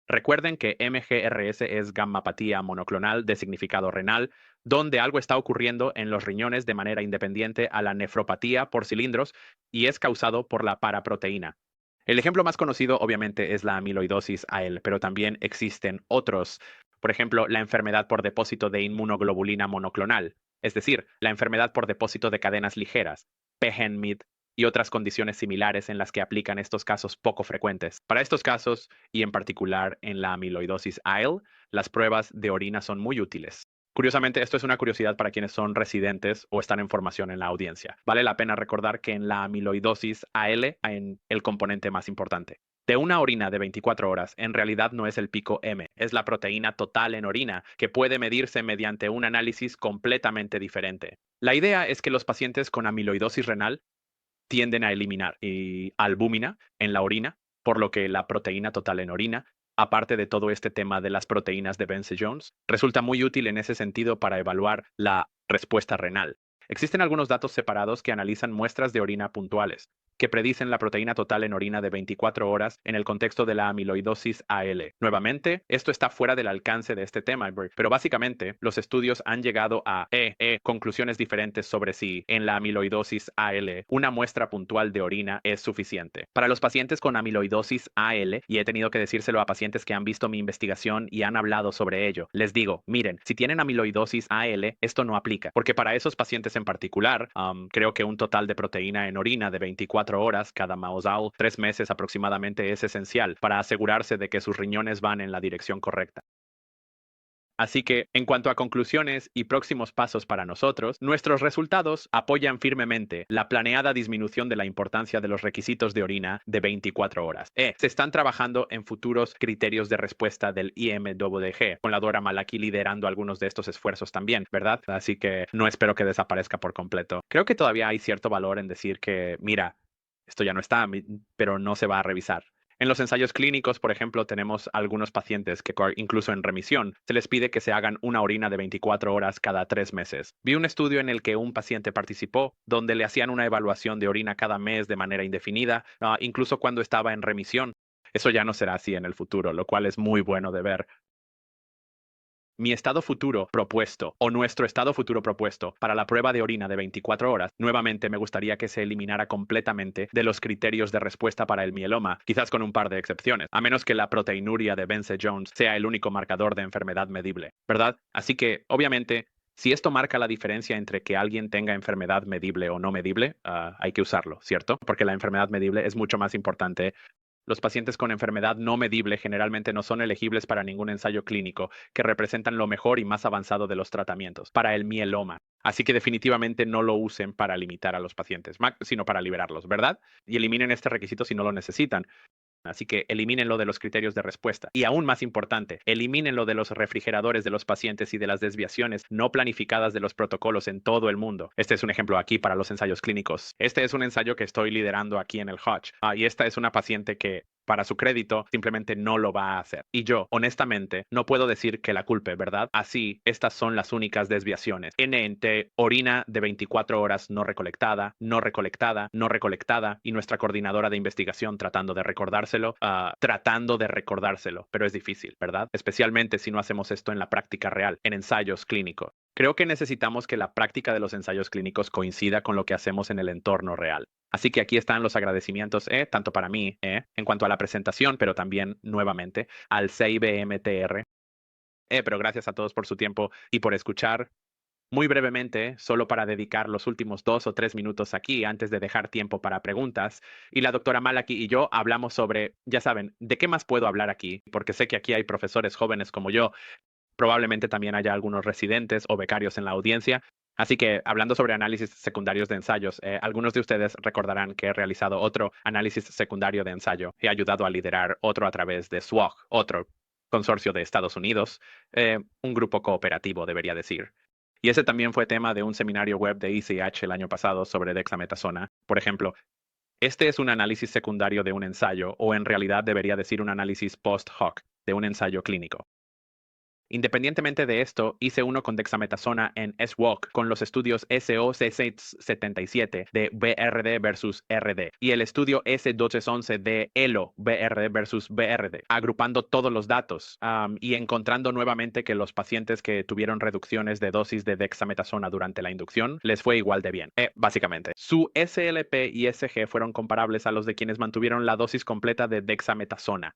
Recuerden que MGRS es gammapatía monoclonal de significado renal, donde algo está ocurriendo en los riñones de manera independiente a la nefropatía por cilindros y es causado por la paraproteína. El ejemplo más conocido obviamente es la amiloidosis AL, pero también existen otros. Por ejemplo, la enfermedad por depósito de inmunoglobulina monoclonal, es decir, la enfermedad por depósito de cadenas ligeras, PHENMID, y otras condiciones similares en las que aplican estos casos poco frecuentes. Para estos casos, y en particular en la amiloidosis AL, las pruebas de orina son muy útiles. Curiosamente, esto es una curiosidad para quienes son residentes o están en formación en la audiencia. Vale la pena recordar que en la amiloidosis AL hay el componente más importante. De una orina de 24 horas, en realidad no es el pico M, es la proteína total en orina, que puede medirse mediante un análisis completamente diferente. La idea es que los pacientes con amiloidosis renal tienden a eliminar albúmina en la orina, por lo que la proteína total en orina, aparte de todo este tema de las proteínas de Vence-Jones, resulta muy útil en ese sentido para evaluar la respuesta renal. Existen algunos datos separados que analizan muestras de orina puntuales, que predicen la proteína total en orina de 24 horas en el contexto de la amiloidosis AL. Nuevamente, esto está fuera del alcance de este tema, pero básicamente los estudios han llegado a conclusiones diferentes sobre si en la amiloidosis AL una muestra puntual de orina es suficiente. Para los pacientes con amiloidosis AL, y he tenido que decírselo a pacientes que han visto mi investigación y han hablado sobre ello, les digo, miren, si tienen amiloidosis AL, esto no aplica, porque para esos pacientes en particular, creo que un total de proteína en orina de 24 horas cada mausal, 3 meses aproximadamente, es esencial para asegurarse de que sus riñones van en la dirección correcta. Así que, en cuanto a conclusiones y próximos pasos para nosotros, nuestros resultados apoyan firmemente la planeada disminución de la importancia de los requisitos de orina de 24 horas. Se están trabajando en futuros criterios de respuesta del IMWG, con la Dora Malaki liderando algunos de estos esfuerzos también, ¿verdad? Así que no espero que desaparezca por completo. Creo que todavía hay cierto valor en decir que, mira, esto ya no está, pero no se va a revisar. En los ensayos clínicos, por ejemplo, tenemos algunos pacientes que incluso en remisión se les pide que se hagan una orina de 24 horas cada 3 meses. Vi un estudio en el que un paciente participó donde le hacían una evaluación de orina cada mes de manera indefinida, incluso cuando estaba en remisión. Eso ya no será así en el futuro, lo cual es muy bueno de ver. Mi estado futuro propuesto o nuestro estado futuro propuesto para la prueba de orina de 24 horas, nuevamente me gustaría que se eliminara completamente de los criterios de respuesta para el mieloma, quizás con un par de excepciones, a menos que la proteinuria de Vence-Jones sea el único marcador de enfermedad medible, ¿verdad? Así que, obviamente, si esto marca la diferencia entre que alguien tenga enfermedad medible o no medible, hay que usarlo, ¿cierto? Porque la enfermedad medible es mucho más importante. Los pacientes con enfermedad no medible generalmente no son elegibles para ningún ensayo clínico, que representan lo mejor y más avanzado de los tratamientos para el mieloma. Así que definitivamente no lo usen para limitar a los pacientes, sino para liberarlos, ¿verdad? Y eliminen este requisito si no lo necesitan. Así que elimínenlo de los criterios de respuesta. Y aún más importante, elimínenlo de los refrigeradores de los pacientes y de las desviaciones no planificadas de los protocolos en todo el mundo. Este es un ejemplo aquí para los ensayos clínicos. Este es un ensayo que estoy liderando aquí en el Hodge. Y esta es una paciente que, para su crédito, simplemente no lo va a hacer. Y yo, honestamente, no puedo decir que la culpe, ¿verdad? Así, estas son las únicas desviaciones. NNT, orina de 24 horas no recolectada, no recolectada, no recolectada, y nuestra coordinadora de investigación tratando de recordárselo, pero es difícil, ¿verdad? Especialmente si no hacemos esto en la práctica real, en ensayos clínicos. Creo que necesitamos que la práctica de los ensayos clínicos coincida con lo que hacemos en el entorno real. Así que aquí están los agradecimientos, tanto para mí, en cuanto a la presentación, pero también nuevamente al CIBMTR. Pero gracias a todos por su tiempo y por escuchar. Muy brevemente, solo para dedicar los últimos 2 o 3 minutos aquí antes de dejar tiempo para preguntas. Y la doctora Malaki y yo hablamos sobre, ya saben, ¿de qué más puedo hablar aquí? Porque sé que aquí hay profesores jóvenes como yo. Probablemente también haya algunos residentes o becarios en la audiencia. Así que, hablando sobre análisis secundarios de ensayos, algunos de ustedes recordarán que he realizado otro análisis secundario de ensayo. He ayudado a liderar otro a través de SWOG, otro consorcio de Estados Unidos, un grupo cooperativo, debería decir. Y ese también fue tema de un seminario web de ECH el año pasado sobre dexametasona. Por ejemplo, este es un análisis secundario de un ensayo, o en realidad debería decir un análisis post-hoc de un ensayo clínico. Independientemente de esto, hice uno con dexametasona en SWOG con los estudios SOC77 de BRD versus RD y el estudio S1211 de ELO BRD versus BRD, agrupando todos los datos y encontrando nuevamente que los pacientes que tuvieron reducciones de dosis de dexametasona durante la inducción les fue igual de bien. Básicamente, su SLP y SG fueron comparables a los de quienes mantuvieron la dosis completa de dexametasona.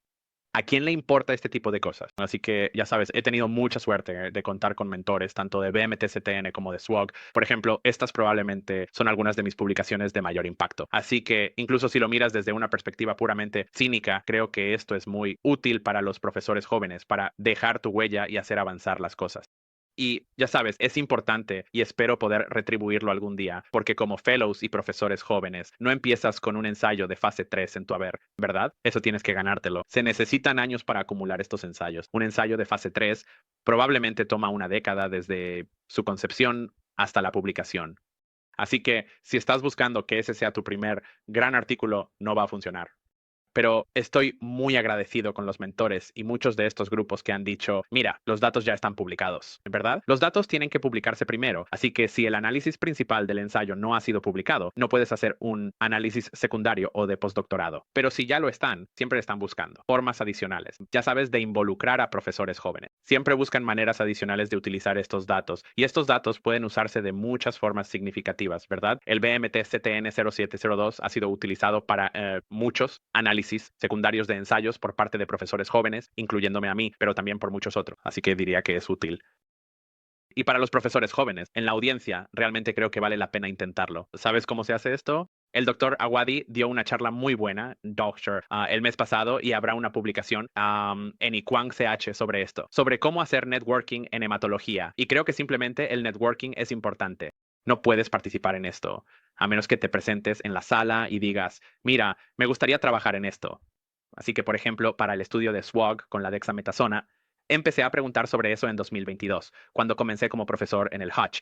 ¿A quién le importa este tipo de cosas? Así que, ya sabes, he tenido mucha suerte de contar con mentores, tanto de BMTCTN como de SWOG. Por ejemplo, estas probablemente son algunas de mis publicaciones de mayor impacto. Así que, incluso si lo miras desde una perspectiva puramente cínica, creo que esto es muy útil para los profesores jóvenes, para dejar tu huella y hacer avanzar las cosas. Y ya sabes, es importante y espero poder retribuirlo algún día, porque como fellows y profesores jóvenes, no empiezas con un ensayo de fase 3 en tu haber, ¿verdad? Eso tienes que ganártelo. Se necesitan años para acumular estos ensayos. Un ensayo de fase 3 probablemente toma una década desde su concepción hasta la publicación. Así que si estás buscando que ese sea tu primer gran artículo, no va a funcionar. pero estoy muy agradecido con los mentores y muchos de estos grupos que han dicho, mira, los datos ya están publicados, ¿verdad? Los datos tienen que publicarse primero, así que si el análisis principal del ensayo no ha sido publicado, no puedes hacer un análisis secundario o de postdoctorado. Pero si ya lo están, siempre están buscando formas adicionales, ya sabes, de involucrar a profesores jóvenes. Siempre buscan maneras adicionales de utilizar estos datos y estos datos pueden usarse de muchas formas significativas, ¿verdad? El BMT CTN 0702 ha sido utilizado para muchos análisis secundarios de ensayos por parte de profesores jóvenes, incluyéndome a mí, pero también por muchos otros. Así que diría que es útil. Y para los profesores jóvenes, en la audiencia, realmente creo que vale la pena intentarlo. ¿Sabes cómo se hace esto? El doctor Awadi dio una charla muy buena, Doctor, el mes pasado y habrá una publicación en Iquang CH sobre esto, sobre cómo hacer networking en hematología. Y creo que simplemente el networking es importante. No puedes participar en esto, a menos que te presentes en la sala y digas, mira, me gustaría trabajar en esto. Así que, por ejemplo, para el estudio de SWOG con la dexametasona, empecé a preguntar sobre eso en 2022, cuando comencé como profesor en el Hutch.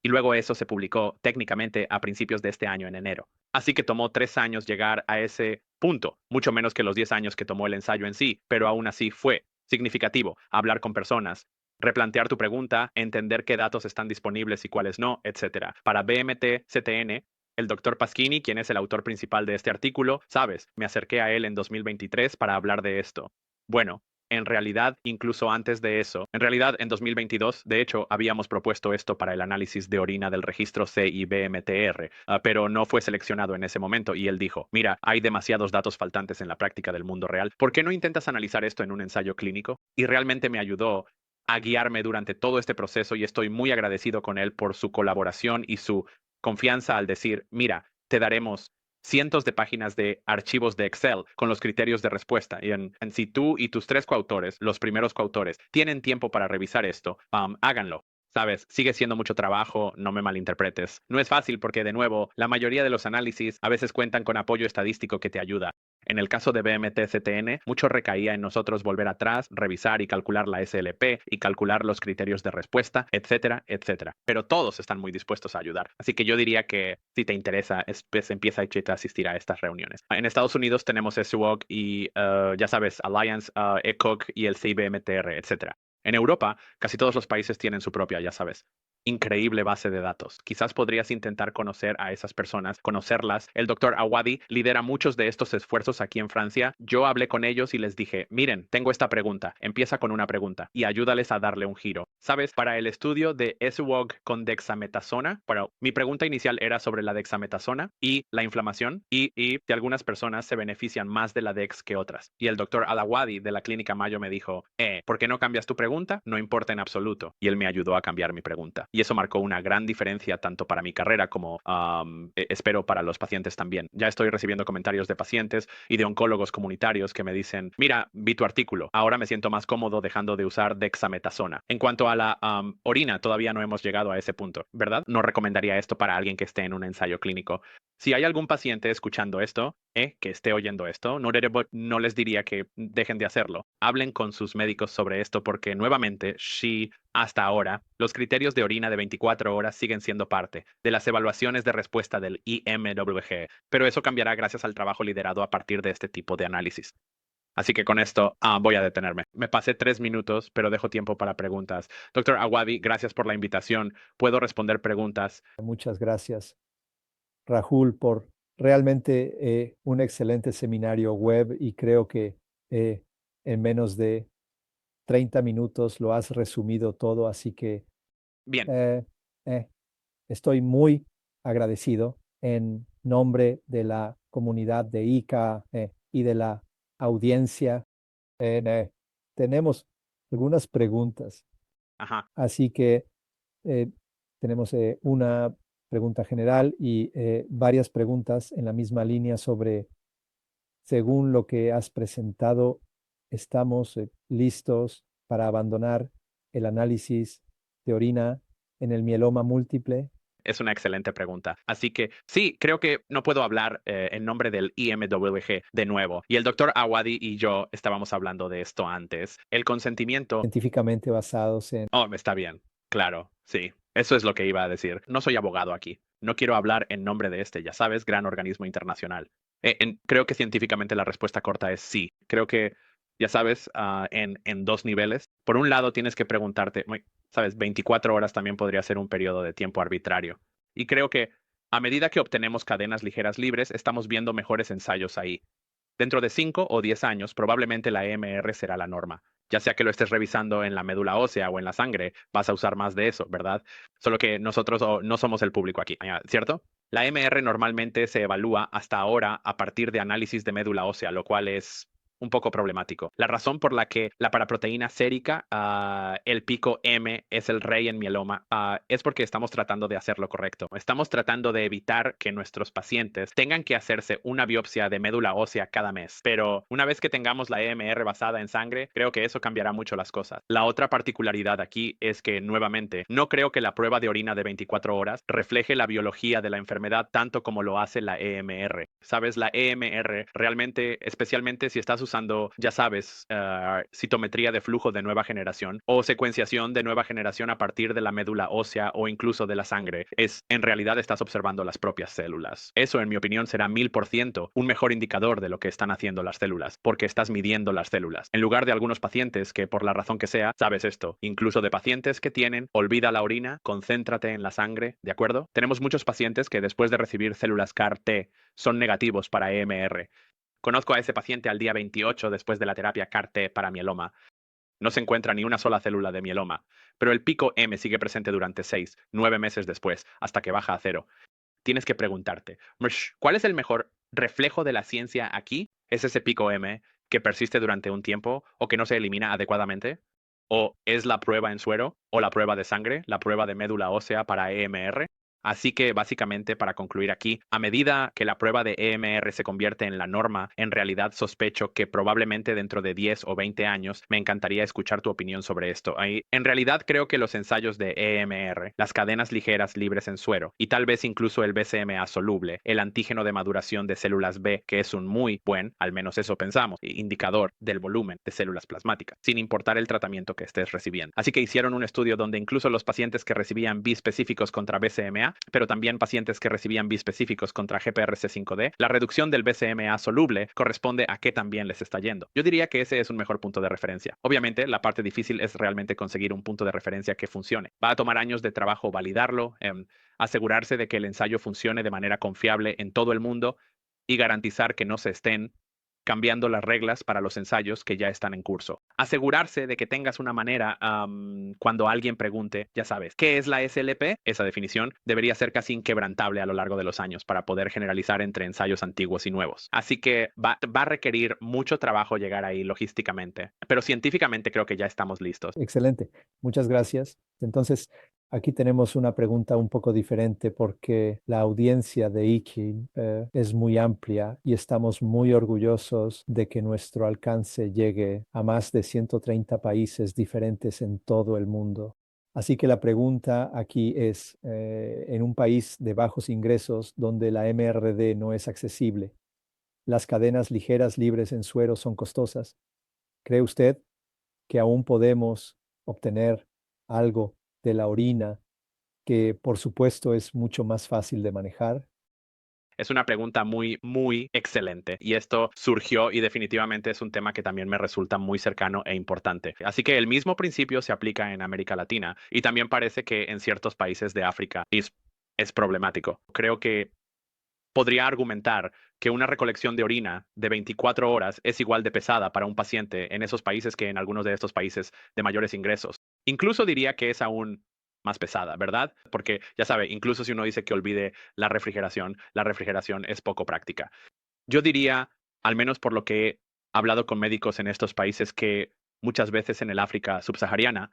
Y luego eso se publicó técnicamente a principios de este año, en enero. Así que tomó 3 años llegar a ese punto, mucho menos que los 10 años que tomó el ensayo en sí, pero aún así fue significativo hablar con personas, replantear tu pregunta, entender qué datos están disponibles y cuáles no, etcétera. Para BMT CTN, el doctor Pasquini, quien es el autor principal de este artículo, sabes, me acerqué a él en 2023 para hablar de esto. Bueno, en realidad, incluso antes de eso, en realidad en 2022, de hecho, habíamos propuesto esto para el análisis de orina del registro CIBMTR, pero no fue seleccionado en ese momento y él dijo, mira, hay demasiados datos faltantes en la práctica del mundo real, ¿por qué no intentas analizar esto en un ensayo clínico? Y realmente me ayudó a guiarme durante todo este proceso y estoy muy agradecido con él por su colaboración y su confianza al decir, mira, te daremos cientos de páginas de archivos de Excel con los criterios de respuesta. Y en si tú y tus 3 coautores, los primeros coautores, tienen tiempo para revisar esto, háganlo. Sabes, sigue siendo mucho trabajo, no me malinterpretes. No es fácil porque, de nuevo, la mayoría de los análisis a veces cuentan con apoyo estadístico que te ayuda. En el caso de BMT-CTN, mucho recaía en nosotros volver atrás, revisar y calcular la SLP y calcular los criterios de respuesta, etcétera, etcétera. Pero todos están muy dispuestos a ayudar. Así que yo diría que si te interesa, pues empieza a asistir a estas reuniones. En Estados Unidos tenemos SWOG y, ya sabes, Alliance, ECOG y el CIBMTR, etcétera. En Europa, casi todos los países tienen su propia, ya sabes, increíble base de datos. Quizás podrías intentar conocer a esas personas, conocerlas. El doctor Awadi lidera muchos de estos esfuerzos aquí en Francia. Yo hablé con ellos y les dije, miren, tengo esta pregunta. Empieza con una pregunta y ayúdales a darle un giro. ¿Sabes? Para el estudio de SWOG con dexametasona, bueno, mi pregunta inicial era sobre la dexametasona y la inflamación y de algunas personas se benefician más de la dex que otras. Y el doctor Alawadi de la clínica Mayo me dijo, ¿por qué no cambias tu pregunta? No importa en absoluto. Y él me ayudó a cambiar mi pregunta. Y eso marcó una gran diferencia tanto para mi carrera como espero para los pacientes también. Ya estoy recibiendo comentarios de pacientes y de oncólogos comunitarios que me dicen, mira, vi tu artículo, ahora me siento más cómodo dejando de usar dexametasona. En cuanto a la orina, todavía no hemos llegado a ese punto, ¿verdad? No recomendaría esto para alguien que esté en un ensayo clínico. Si hay algún paciente escuchando esto, que esté oyendo esto, no les diría que dejen de hacerlo. Hablen con sus médicos sobre esto porque nuevamente, hasta ahora, los criterios de orina de 24 horas siguen siendo parte de las evaluaciones de respuesta del IMWG, pero eso cambiará gracias al trabajo liderado a partir de este tipo de análisis. Así que con esto voy a detenerme. Me pasé 3 minutos, pero dejo tiempo para preguntas. Doctor Awadi, gracias por la invitación. ¿Puedo responder preguntas? Muchas gracias, Rahul, por realmente un excelente seminario web y creo que en menos de 30 minutos lo has resumido todo, así que Bien. eh, eh, estoy muy agradecido en nombre de la comunidad de ICA y de la audiencia. Tenemos algunas preguntas, Ajá. así que eh, tenemos una pregunta general y varias preguntas en la misma línea sobre, según lo que has presentado, estamos listos para abandonar el análisis de orina en el mieloma múltiple. Es una excelente pregunta. Así que sí, creo que no puedo hablar en nombre del IMWG de nuevo. Y el doctor Awadi y yo estábamos hablando de esto antes. El consentimiento. Científicamente basados en... Oh, está bien. Claro, sí. Eso es lo que iba a decir. No soy abogado aquí. No quiero hablar en nombre de este, ya sabes, gran organismo internacional. Creo que científicamente la respuesta corta es sí. Creo que, ya sabes, en dos niveles. Por un lado, tienes que preguntarte, sabes, 24 horas también podría ser un periodo de tiempo arbitrario. Y creo que a medida que obtenemos cadenas ligeras libres, estamos viendo mejores ensayos ahí. Dentro de 5 o 10 años, probablemente la EMR será la norma. Ya sea que lo estés revisando en la médula ósea o en la sangre, vas a usar más de eso, ¿verdad? Solo que nosotros no somos el público aquí, ¿cierto? La EMR normalmente se evalúa hasta ahora a partir de análisis de médula ósea, lo cual es un poco problemático. La razón por la que la paraproteína sérica, el pico M, es el rey en mieloma, es porque estamos tratando de hacer lo correcto. Estamos tratando de evitar que nuestros pacientes tengan que hacerse una biopsia de médula ósea cada mes. Pero una vez que tengamos la EMR basada en sangre, creo que eso cambiará mucho las cosas. La otra particularidad aquí es que, nuevamente, no creo que la prueba de orina de 24 horas refleje la biología de la enfermedad tanto como lo hace la EMR. Sabes, la EMR realmente, especialmente si estás usando, ya sabes, citometría de flujo de nueva generación o secuenciación de nueva generación a partir de la médula ósea o incluso de la sangre, en realidad estás observando las propias células. Eso, en mi opinión, será 1000% un mejor indicador de lo que están haciendo las células, porque estás midiendo las células. En lugar de algunos pacientes que, por la razón que sea, sabes esto, incluso de pacientes que tienen, olvida la orina, concéntrate en la sangre, ¿de acuerdo? Tenemos muchos pacientes que después de recibir células CAR-T son negativos para EMR. Conozco a ese paciente al día 28 después de la terapia CAR-T para mieloma. No se encuentra ni una sola célula de mieloma, pero el pico M sigue presente durante 6, 9 meses después, hasta que baja a cero. Tienes que preguntarte, ¿cuál es el mejor reflejo de la ciencia aquí? ¿Es ese pico M que persiste durante un tiempo o que no se elimina adecuadamente? ¿O es la prueba en suero o la prueba de sangre, la prueba de médula ósea para EMR? Así que básicamente, para concluir aquí, a medida que la prueba de EMR se convierte en la norma, en realidad sospecho que probablemente dentro de 10 o 20 años me encantaría escuchar tu opinión sobre esto. En realidad creo que los ensayos de EMR, las cadenas ligeras libres en suero y tal vez incluso el BCMA soluble, el antígeno de maduración de células B, que es un muy buen, al menos eso pensamos, indicador del volumen de células plasmáticas, sin importar el tratamiento que estés recibiendo. Así que hicieron un estudio donde incluso los pacientes que recibían bispecíficos contra BCMA, pero también pacientes que recibían bispecíficos contra GPRC5D, la reducción del BCMA soluble corresponde a qué también les está yendo. Yo diría que ese es un mejor punto de referencia. Obviamente, la parte difícil es realmente conseguir un punto de referencia que funcione. Va a tomar años de trabajo validarlo, asegurarse de que el ensayo funcione de manera confiable en todo el mundo y garantizar que no se estén cambiando las reglas para los ensayos que ya están en curso. Asegurarse de que tengas una manera, cuando alguien pregunte, ya sabes, ¿qué es la SLP? Esa definición debería ser casi inquebrantable a lo largo de los años para poder generalizar entre ensayos antiguos y nuevos. Así que va a requerir mucho trabajo llegar ahí logísticamente, pero científicamente creo que ya estamos listos. Excelente, muchas gracias. Entonces, aquí tenemos una pregunta un poco diferente porque la audiencia de IKI es muy amplia y estamos muy orgullosos de que nuestro alcance llegue a más de 130 países diferentes en todo el mundo. Así que la pregunta aquí es, en un país de bajos ingresos donde la MRD no es accesible, las cadenas ligeras libres en suero son costosas. ¿Cree usted que aún podemos obtener algo de la orina que por supuesto es mucho más fácil de manejar? Es una pregunta muy, muy excelente y esto surgió y definitivamente es un tema que también me resulta muy cercano e importante. Así que el mismo principio se aplica en América Latina y también parece que en ciertos países de África es problemático. Creo que podría argumentar que una recolección de orina de 24 horas es igual de pesada para un paciente en esos países que en algunos de estos países de mayores ingresos. Incluso diría que es aún más pesada, ¿verdad? Porque ya sabe, incluso si uno dice que olvide la refrigeración es poco práctica. Yo diría, al menos por lo que he hablado con médicos en estos países, que muchas veces en el África subsahariana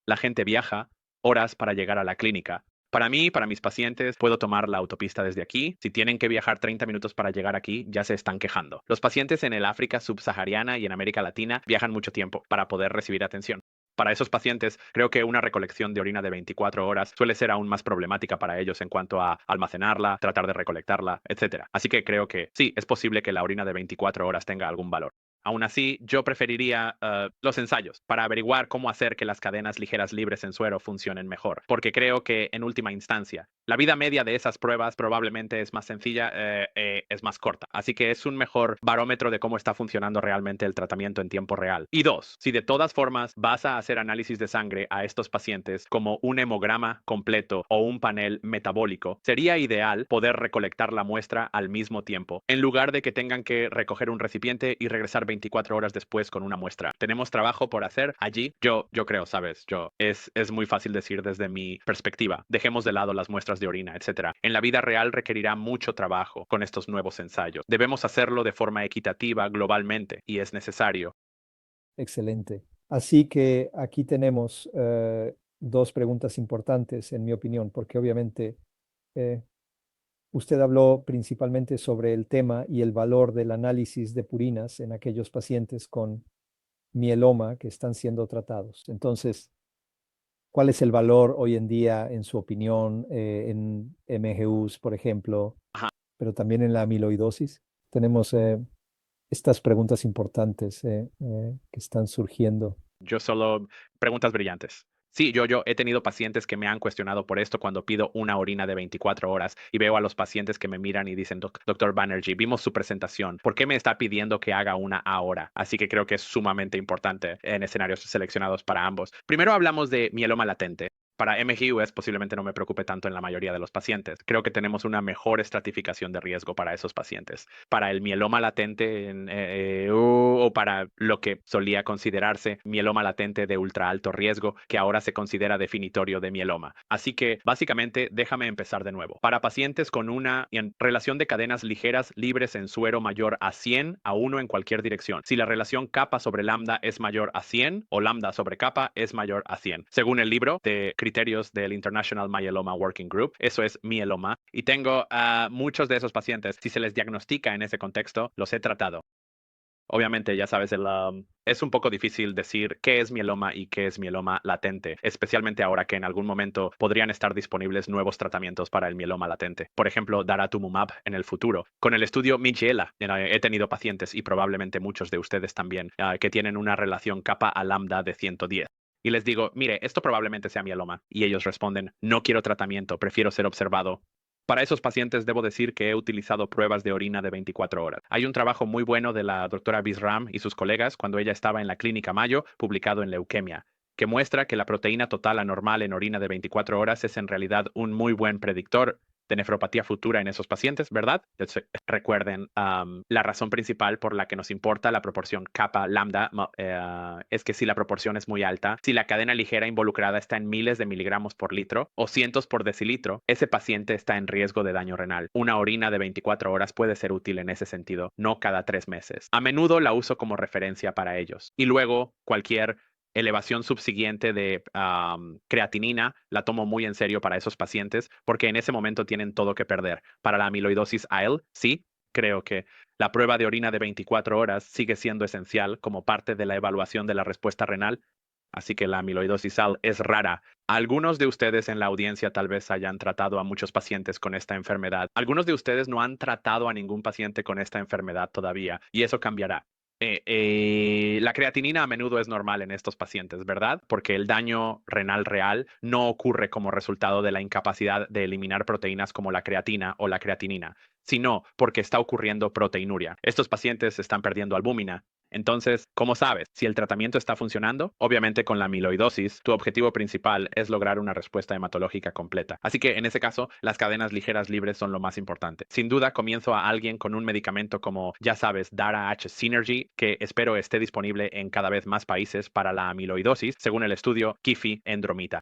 la gente viaja horas para llegar a la clínica. Para mí, para mis pacientes, puedo tomar la autopista desde aquí. Si tienen que viajar 30 minutos para llegar aquí, ya se están quejando. Los pacientes en el África subsahariana y en América Latina viajan mucho tiempo para poder recibir atención. Para esos pacientes, creo que una recolección de orina de 24 horas suele ser aún más problemática para ellos en cuanto a almacenarla, tratar de recolectarla, etc. Así que creo que sí, es posible que la orina de 24 horas tenga algún valor. Aún así, yo preferiría los ensayos para averiguar cómo hacer que las cadenas ligeras libres en suero funcionen mejor, porque creo que en última instancia, La vida media de esas pruebas probablemente es más sencilla, es más corta. Así que es un mejor barómetro de cómo está funcionando realmente el tratamiento en tiempo real. Y dos, si de todas formas vas a hacer análisis de sangre a estos pacientes como un hemograma completo o un panel metabólico, sería ideal poder recolectar la muestra al mismo tiempo, en lugar de que tengan que recoger un recipiente y regresar 24 horas después con una muestra. Tenemos trabajo por hacer allí. Yo creo, sabes, es muy fácil decir desde mi perspectiva. Dejemos de lado las muestras de orina, etcétera. En la vida real requerirá mucho trabajo con estos nuevos ensayos. Debemos hacerlo de forma equitativa globalmente y es necesario. Excelente. Así que aquí tenemos dos preguntas importantes, en mi opinión, porque obviamente eh, usted habló principalmente sobre el tema y el valor del análisis de purinas en aquellos pacientes con mieloma que están siendo tratados. Entonces, ¿cuál es el valor hoy en día, en su opinión, en MGUs, por ejemplo, Ajá. pero también en la amiloidosis? Tenemos estas preguntas importantes que están surgiendo. Yo solo preguntas brillantes. Sí, yo he tenido pacientes que me han cuestionado por esto cuando pido una orina de 24 horas y veo a los pacientes que me miran y dicen, doctor Banerjee, vimos su presentación. ¿Por qué me está pidiendo que haga una ahora? Así que creo que es sumamente importante en escenarios seleccionados para ambos. Primero hablamos de mieloma latente. Para MGUS posiblemente no me preocupe tanto en la mayoría de los pacientes. Creo que tenemos una mejor estratificación de riesgo para esos pacientes. Para el mieloma latente o para lo que solía considerarse mieloma latente de ultra alto riesgo, que ahora se considera definitorio de mieloma. Así que básicamente déjame empezar de nuevo. Para pacientes con una relación de cadenas ligeras libres en suero mayor a 100 a 1 en cualquier dirección. Si la relación kappa sobre lambda es mayor a 100 o lambda sobre kappa es mayor a 100. Según el libro de criterios del International Myeloma Working Group, eso es mieloma. Y tengo a muchos de esos pacientes, si se les diagnostica en ese contexto, los he tratado. Obviamente, ya sabes, es un poco difícil decir qué es mieloma y qué es mieloma latente, especialmente ahora que en algún momento podrían estar disponibles nuevos tratamientos para el mieloma latente. Por ejemplo, daratumumab en el futuro. Con el estudio Michela, he tenido pacientes y probablemente muchos de ustedes también que tienen una relación kappa a lambda de 110. Y les digo, mire, esto probablemente sea mieloma. Y ellos responden, no quiero tratamiento, prefiero ser observado. Para esos pacientes debo decir que he utilizado pruebas de orina de 24 horas. Hay un trabajo muy bueno de la doctora Bisram y sus colegas cuando ella estaba en la Clínica Mayo, publicado en Leuquemia, que muestra que la proteína total anormal en orina de 24 horas es en realidad un muy buen predictor de nefropatía futura en esos pacientes, ¿verdad? Recuerden, la razón principal por la que nos importa la proporción kappa lambda es que si la proporción es muy alta, si la cadena ligera involucrada está en miles de miligramos por litro o cientos por decilitro, ese paciente está en riesgo de daño renal. Una orina de 24 horas puede ser útil en ese sentido, no cada 3 meses. A menudo la uso como referencia para ellos. Y luego, cualquier elevación subsiguiente de creatinina, la tomo muy en serio para esos pacientes porque en ese momento tienen todo que perder. Para la amiloidosis AL, sí, creo que la prueba de orina de 24 horas sigue siendo esencial como parte de la evaluación de la respuesta renal, así que la amiloidosis AL es rara. Algunos de ustedes en la audiencia tal vez hayan tratado a muchos pacientes con esta enfermedad. Algunos de ustedes no han tratado a ningún paciente con esta enfermedad todavía y eso cambiará. La creatinina a menudo es normal en estos pacientes, ¿verdad? Porque el daño renal real no ocurre como resultado de la incapacidad de eliminar proteínas como la creatina o la creatinina, sino porque está ocurriendo proteinuria. Estos pacientes están perdiendo albúmina. Entonces, ¿cómo sabes si el tratamiento está funcionando? Obviamente con la amiloidosis, tu objetivo principal es lograr una respuesta hematológica completa. Así que en ese caso, las cadenas ligeras libres son lo más importante. Sin duda, comienzo a alguien con un medicamento como, ya sabes, Dara H Synergy, que espero esté disponible en cada vez más países para la amiloidosis, según el estudio Kifi Endromita.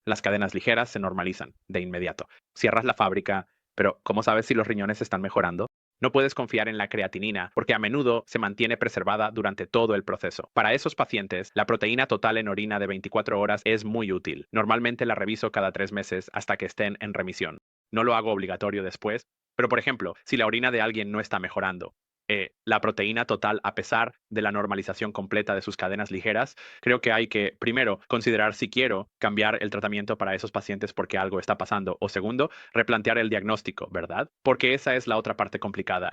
Las cadenas ligeras se normalizan de inmediato. Cierras la fábrica, pero ¿cómo sabes si los riñones están mejorando? No puedes confiar en la creatinina porque a menudo se mantiene preservada durante todo el proceso. Para esos pacientes, la proteína total en orina de 24 horas es muy útil. Normalmente la reviso cada 3 meses hasta que estén en remisión. No lo hago obligatorio después, pero por ejemplo, si la orina de alguien no está mejorando, la proteína total a pesar de la normalización completa de sus cadenas ligeras, creo que hay que, primero, considerar si quiero cambiar el tratamiento para esos pacientes porque algo está pasando, o segundo, replantear el diagnóstico, ¿verdad? Porque esa es la otra parte complicada.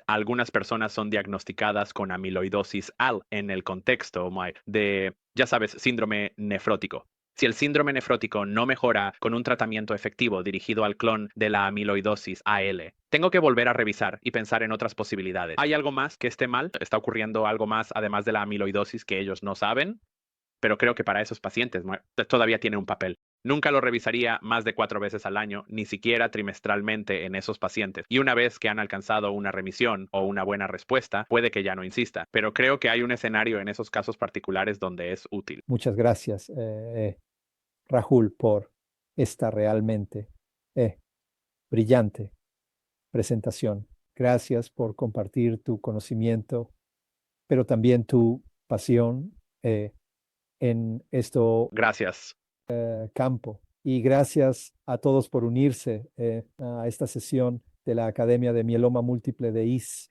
Algunas personas son diagnosticadas con amiloidosis AL en el contexto de, ya sabes, síndrome nefrótico. Si el síndrome nefrótico no mejora con un tratamiento efectivo dirigido al clon de la amiloidosis AL, tengo que volver a revisar y pensar en otras posibilidades. ¿Hay algo más que esté mal? ¿Está ocurriendo algo más además de la amiloidosis que ellos no saben? Pero creo que para esos pacientes todavía tiene un papel. Nunca lo revisaría más de 4 veces al año, ni siquiera trimestralmente en esos pacientes. Y una vez que han alcanzado una remisión o una buena respuesta, puede que ya no insista. Pero creo que hay un escenario en esos casos particulares donde es útil. Muchas gracias, Rahul, por esta realmente brillante presentación. Gracias por compartir tu conocimiento, pero también tu pasión en esto Gracias. campo. Y gracias a todos por unirse a esta sesión de la Academia de Mieloma Múltiple de IS.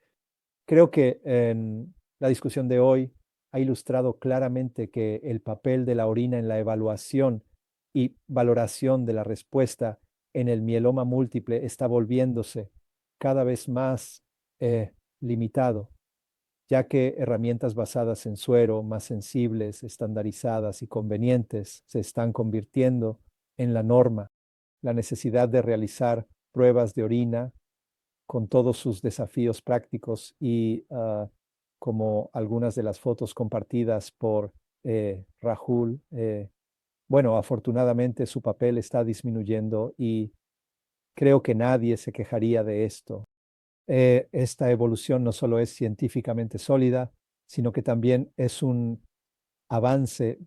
Creo que en la discusión de hoy ha ilustrado claramente que el papel de la orina en la evaluación y valoración de la respuesta en el mieloma múltiple está volviéndose cada vez más limitado, ya que herramientas basadas en suero, más sensibles, estandarizadas y convenientes, se están convirtiendo en la norma. La necesidad de realizar pruebas de orina con todos sus desafíos prácticos y como algunas de las fotos compartidas por Rahul, bueno, afortunadamente su papel está disminuyendo y creo que nadie se quejaría de esto. Esta evolución no solo es científicamente sólida, sino que también es un avance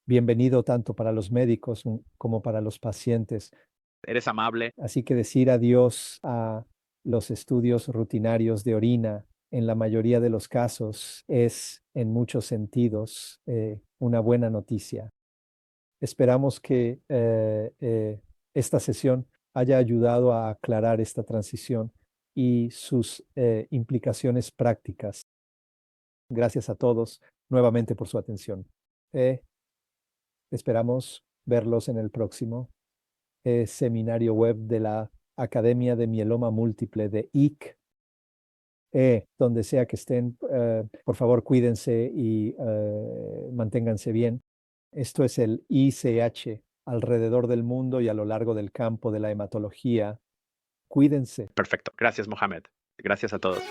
bienvenido tanto para los médicos como para los pacientes. Eres amable. Así que decir adiós a los estudios rutinarios de orina en la mayoría de los casos es, en muchos sentidos, una buena noticia. Esperamos que esta sesión haya ayudado a aclarar esta transición y sus implicaciones prácticas. Gracias a todos nuevamente por su atención. Esperamos verlos en el próximo seminario web de la Academia de Mieloma Múltiple de IC. Donde sea que estén, por favor cuídense y manténganse bien. Esto es el ICH alrededor del mundo y a lo largo del campo de la hematología. Cuídense. Perfecto. Gracias, Mohamed. Gracias a todos.